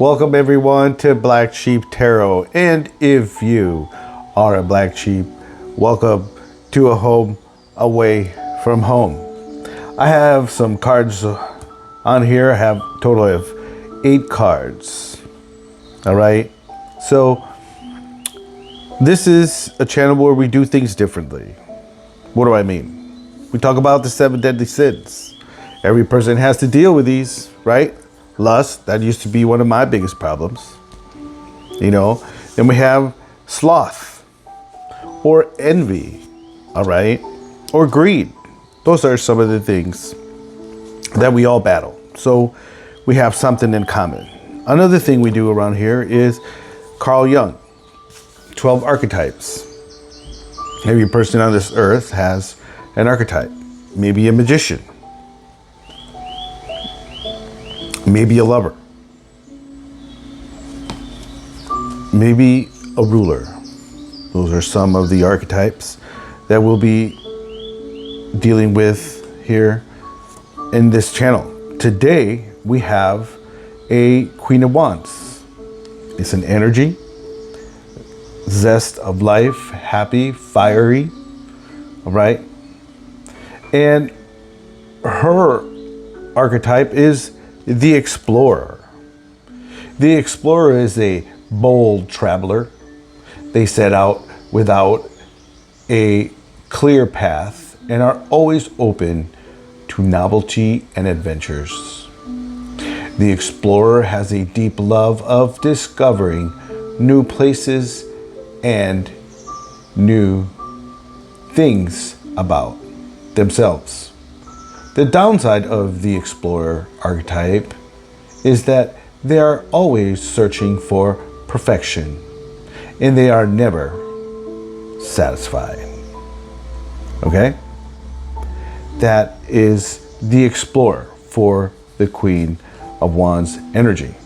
Welcome everyone to Black Sheep Tarot, and if you are a black sheep, welcome to a home away from home. I have some cards on here. I have a total of 8 cards. All right, so this is a channel where we do things differently. What do I mean? We talk about the 7 deadly sins. Every person has to deal with these, right? Lust, that used to be one of my biggest problems. You know, then we have sloth or envy, all right? Or greed. Those are some of the things that we all battle. So we have something in common. Another thing we do around here is Carl Jung, 12 archetypes. Every person on this earth has an archetype. Maybe a magician. Maybe a lover. Maybe a ruler. Those are some of the archetypes that we'll be dealing with here in this channel. Today, we have a Queen of Wands. It's an energy, zest of life, happy, fiery, all right? And her archetype is the explorer. The explorer is a bold traveler. They set out without a clear path and are always open to novelty and adventures. The explorer has a deep love of discovering new places and new things about themselves. The downside of the explorer archetype is that they are always searching for perfection and they are never satisfied. Okay? That is the explorer for the Queen of Wands energy.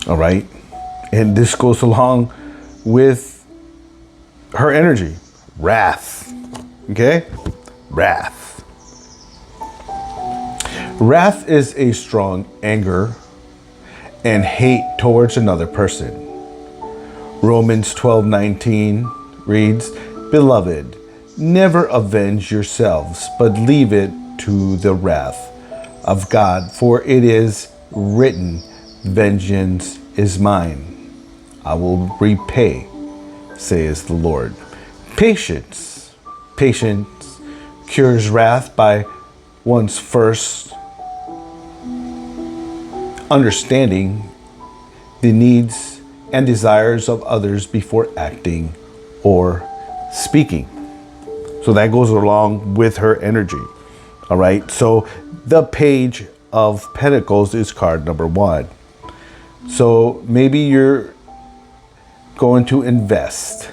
All right? And this goes along with her energy, wrath. Okay? Wrath. Wrath is a strong anger and hate towards another person. Romans 12:19 reads, "Beloved, never avenge yourselves, but leave it to the wrath of God, for it is written, vengeance is mine. I will repay, says the Lord." Patience. Patience cures wrath by one's first understanding the needs and desires of others before acting or speaking. So that goes along with her energy. All right. So the Page of Pentacles is card number 1. So maybe you're going to invest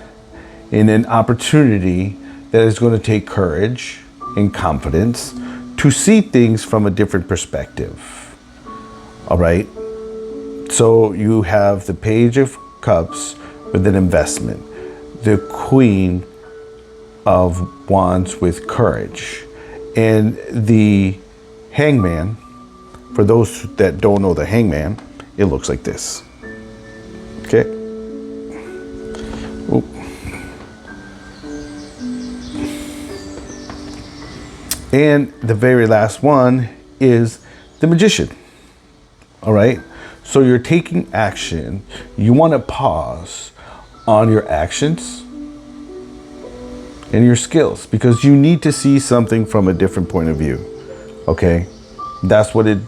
in an opportunity that is going to take courage and confidence to see things from a different perspective. All right. So you have the Page of Cups with an investment, the Queen of Wands with courage, and the Hangman. For those that don't know the Hangman, it looks like this. Okay. Ooh. And the very last one is the Magician. All right. So you're taking action. You want to pause on your actions and your skills because you need to see something from a different point of view. Okay. That's what it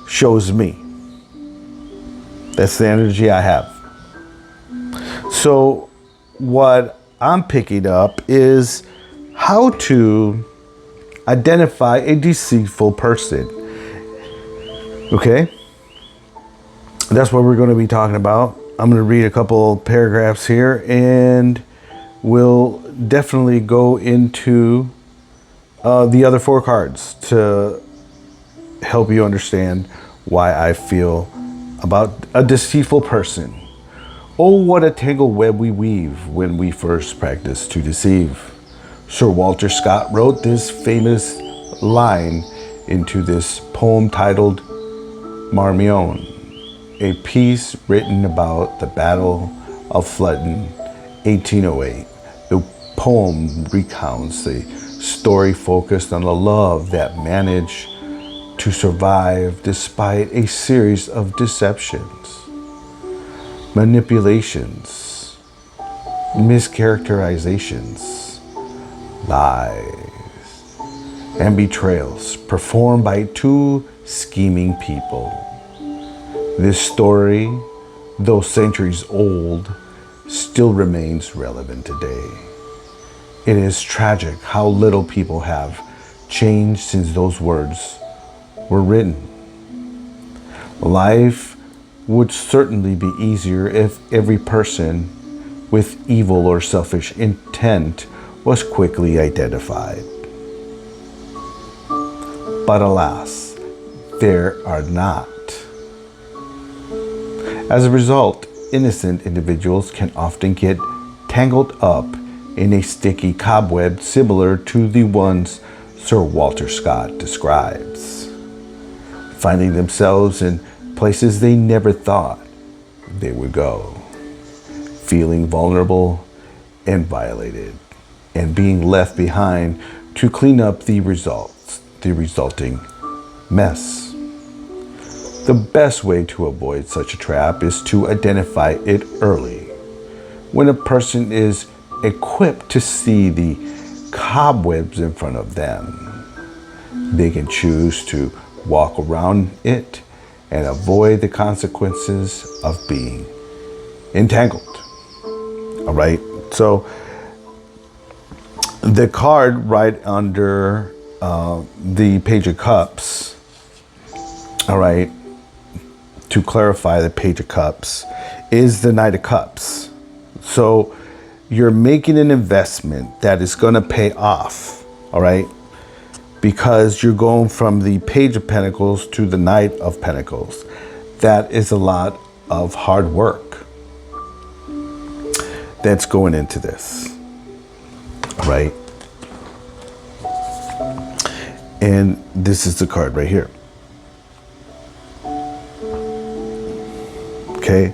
shows me. That's the energy I have. So what I'm picking up is how to identify a deceitful person. Okay. That's what we're going to be talking about. I'm going to read a couple paragraphs here and we'll definitely go into the other 4 cards to help you understand why I feel about a deceitful person. Oh, what a tangled web we weave when we first practice to deceive. Sir Walter Scott wrote this famous line into this poem titled Marmion. a piece written about the Battle of Flodden, 1808. The poem recounts a story focused on a love that managed to survive despite a series of deceptions, manipulations, mischaracterizations, lies, and betrayals performed by two scheming people. This story, though centuries old, still remains relevant today. It is tragic how little people have changed since those words were written. Life would certainly be easier if every person with evil or selfish intent was quickly identified. But alas, there are not. As a result, innocent individuals can often get tangled up in a sticky cobweb similar to the ones Sir Walter Scott describes, finding themselves in places they never thought they would go, feeling vulnerable and violated, and being left behind to clean up the resulting mess. The best way to avoid such a trap is to identify it early. When a person is equipped to see the cobwebs in front of them, they can choose to walk around it and avoid the consequences of being entangled. All right, so the card right under the Page of Cups, all right, to clarify, the Page of Cups is the Knight of Cups. So you're making an investment that is going to pay off, all right? Because you're going from the Page of Pentacles to the Knight of Pentacles. That is a lot of hard work that's going into this, all right? And this is the card right here. Okay.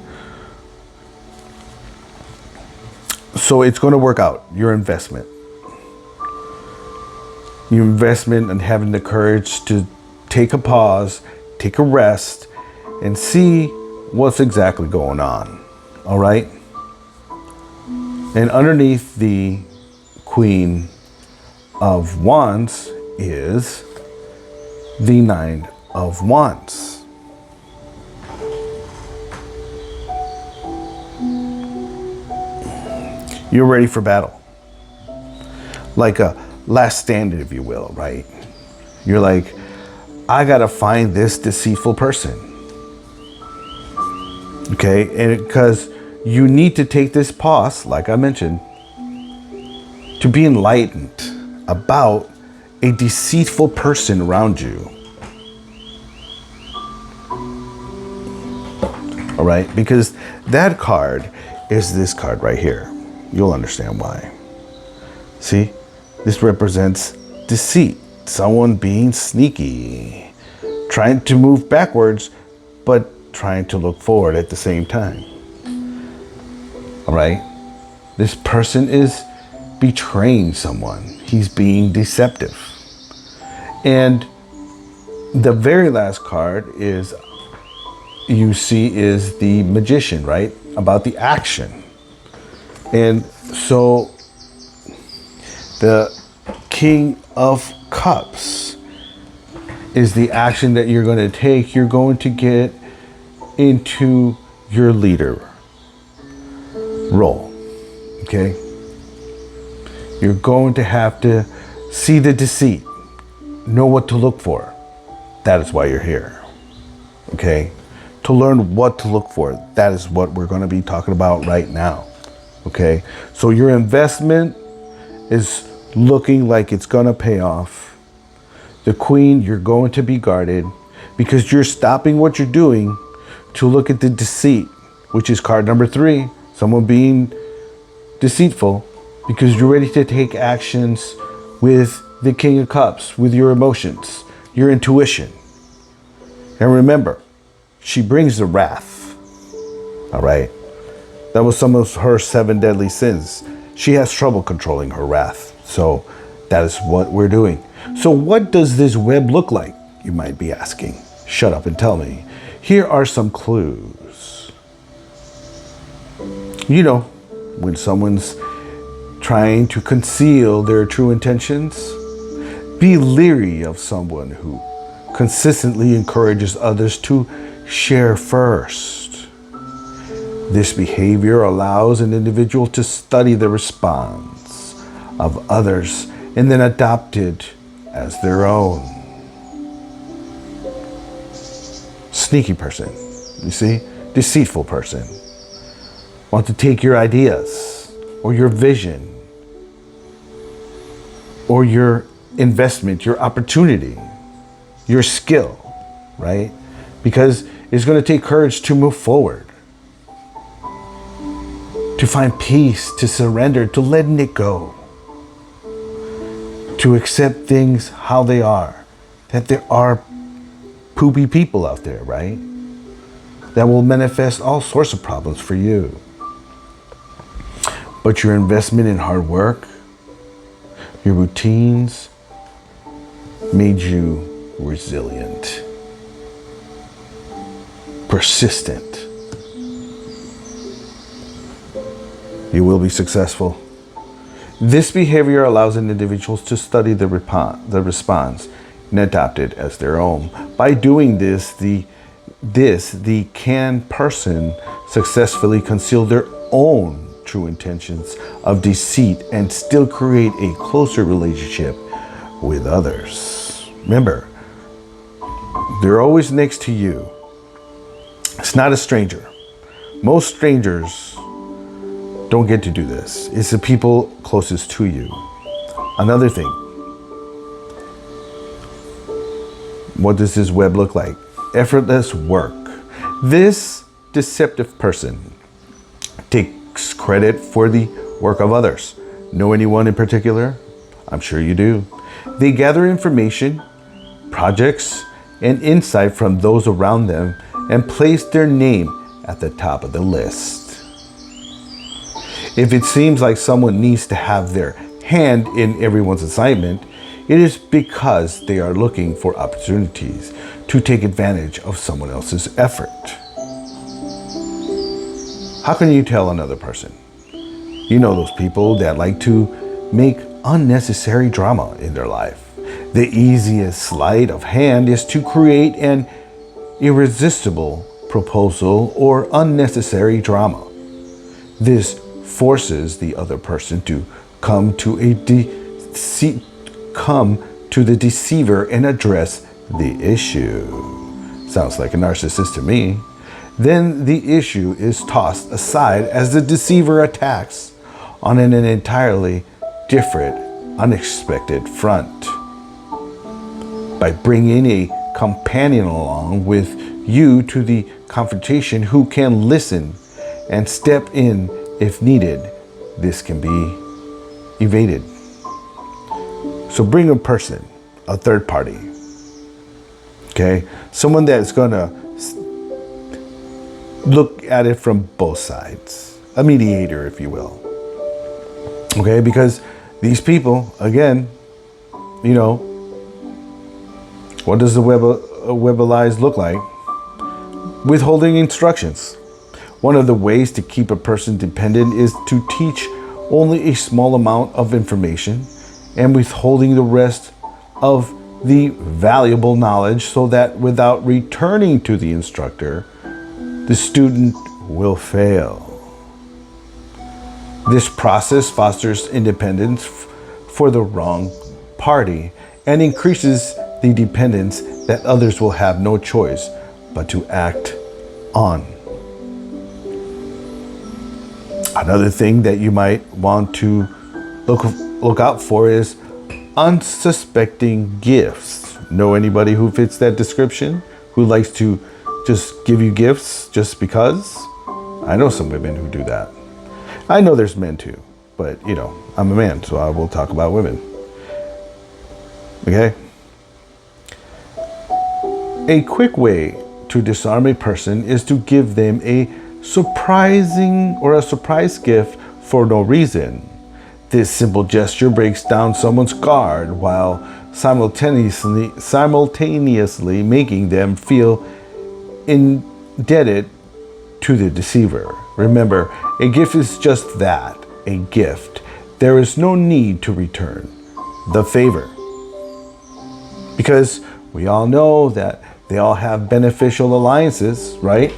So it's going to work out, your investment. Your investment and having the courage to take a pause, take a rest, and see what's exactly going on. All right? And underneath the Queen of Wands is the Nine of Wands. You're ready for battle. Like a last stand, if you will, right? You're like, I gotta find this deceitful person. Okay, and because you need to take this pause, like I mentioned, to be enlightened about a deceitful person around you. All right, because that card is this card right here. You'll understand why. See, this represents deceit, someone being sneaky, trying to move backwards, but trying to look forward at the same time. All right, this person is betraying someone. He's being deceptive. And the very last card is, you see, is the Magician, right? About the action. And so the King of Cups is the action that you're going to take. You're going to get into your leader role. Okay? You're going to have to see the deceit, know what to look for. That is why you're here. Okay? To learn what to look for. That is what we're going to be talking about right now. Okay, so your investment is looking like it's gonna pay off. The Queen, you're going to be guarded because you're stopping what you're doing to look at the deceit, which is card number 3, someone being deceitful, because you're ready to take actions with the King of Cups, with your emotions, your intuition. And remember, she brings the wrath. All right. That was some of her 7 deadly sins. She has trouble controlling her wrath. So that is what we're doing. So what does this web look like? You might be asking. Shut up and tell me. Here are some clues. You know, when someone's trying to conceal their true intentions, be leery of someone who consistently encourages others to share first. This behavior allows an individual to study the response of others and then adopt it as their own. Sneaky person, you see? Deceitful person. Want to take your ideas or your vision or your investment, your opportunity, your skill, right? Because it's going to take courage to move forward, to find peace, to surrender, to letting it go, to accept things how they are, that there are poopy people out there, right? That will manifest all sorts of problems for you. But your investment in hard work, your routines, made you resilient, persistent. You will be successful. This behavior allows an individual to study the response and adopt it as their own. By doing this, the can person successfully conceal their own true intentions of deceit and still create a closer relationship with others. Remember, they're always next to you. It's not a stranger. Most strangers don't get to do this. It's the people closest to you. Another thing. What does this web look like? Effortless work. This deceptive person takes credit for the work of others. Know anyone in particular? I'm sure you do. They gather information, projects, and insight from those around them and place their name at the top of the list. If it seems like someone needs to have their hand in everyone's assignment, it is because they are looking for opportunities to take advantage of someone else's effort. How can you tell another person? You know those people that like to make unnecessary drama in their life. The easiest sleight of hand is to create an irresistible proposal or unnecessary drama. This forces the other person to come to the deceiver and address the issue. Sounds like a narcissist to me. Then the issue is tossed aside as the deceiver attacks on an entirely different, unexpected front. By bringing a companion along with you to the confrontation who can listen and step in if needed, this can be evaded. So bring a person, a third party, okay? Someone that's gonna look at it from both sides, a mediator, if you will, okay? Because these people, again, you know, what does the web of lies look like? Withholding instructions. One of the ways to keep a person dependent is to teach only a small amount of information and withholding the rest of the valuable knowledge so that without returning to the instructor, the student will fail. This process fosters independence for the wrong party and increases the dependence that others will have no choice but to act on. Another thing that you might want to look out for is unsuspecting gifts. Know anybody who fits that description? Who likes to just give you gifts just because? I know some women who do that. I know there's men too, but you know, I'm a man, so I will talk about women. Okay? A quick way to disarm a person is to give them a surprising or a surprise gift for no reason. This simple gesture breaks down someone's guard while simultaneously making them feel indebted to the deceiver. Remember, a gift is just that, a gift. There is no need to return the favor. Because we all know that they all have beneficial alliances, right?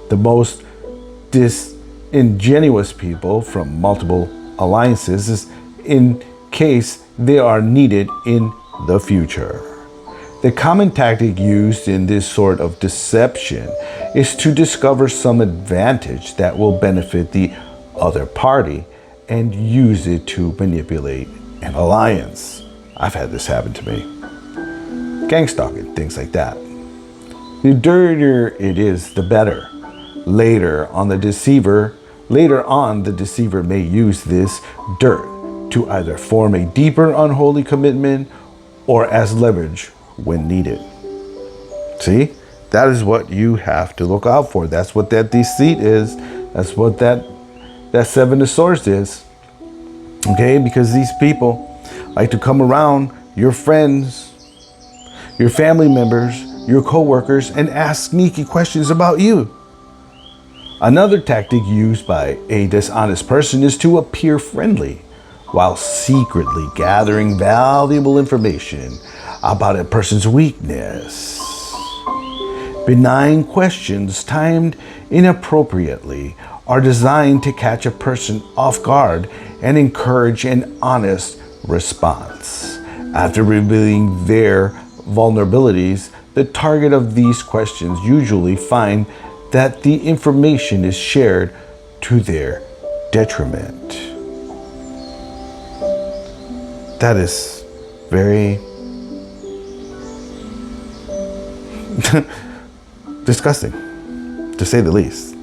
The most disingenuous people from multiple alliances is in case they are needed in the future. The common tactic used in this sort of deception is to discover some advantage that will benefit the other party and use it to manipulate an alliance. I've had this happen to me. Gang stalking, things like that. The dirtier it is, the better. Later on, the deceiver may use this dirt to either form a deeper unholy commitment or as leverage when needed. See, that is what you have to look out for. That's what that deceit is. That's what that Seven of Swords is. Okay, because these people like to come around your friends, your family members, your co-workers, and ask sneaky questions about you. Another tactic used by a dishonest person is to appear friendly while secretly gathering valuable information about a person's weakness. Benign questions timed inappropriately are designed to catch a person off guard and encourage an honest response. After revealing their vulnerabilities, the target of these questions usually find that the information is shared to their detriment. That is very disgusting, to say the least.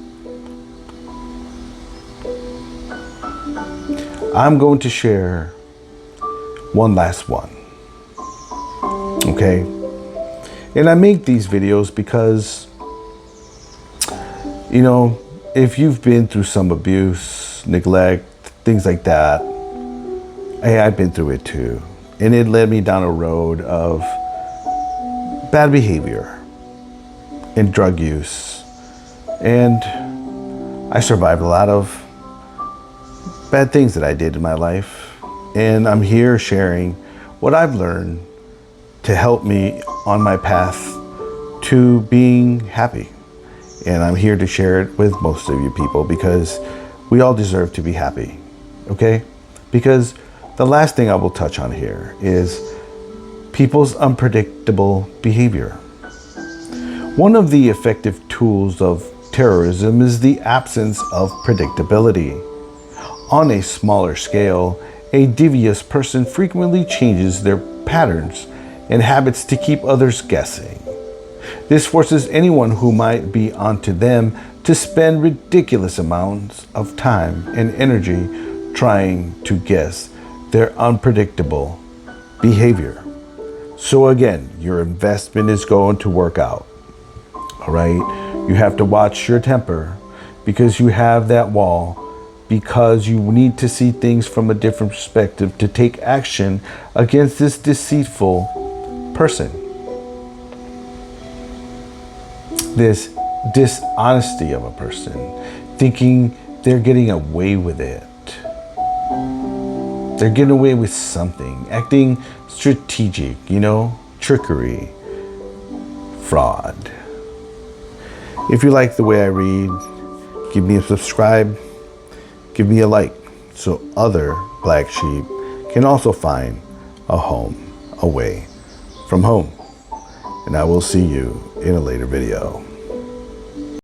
I'm going to share one last one. Okay? And I make these videos because, you know, if you've been through some abuse, neglect, things like that, hey, I've been through it too. And it led me down a road of bad behavior and drug use. And I survived a lot of bad things that I did in my life. And I'm here sharing what I've learned to help me on my path to being happy. And I'm here to share it with most of you people because we all deserve to be happy, okay? Because the last thing I will touch on here is people's unpredictable behavior. One of the effective tools of terrorism is the absence of predictability. On a smaller scale, a devious person frequently changes their patterns and habits to keep others guessing. This forces anyone who might be onto them to spend ridiculous amounts of time and energy trying to guess their unpredictable behavior. So again, your investment is going to work out. All right? You have to watch your temper because you have that wall, because you need to see things from a different perspective to take action against this deceitful person. This dishonesty of a person, thinking they're getting away with it. They're getting away with something, acting strategic, you know, trickery, fraud. If you like the way I read, give me a subscribe, give me a like, so other black sheep can also find a home away from home. And I will see you in a later video.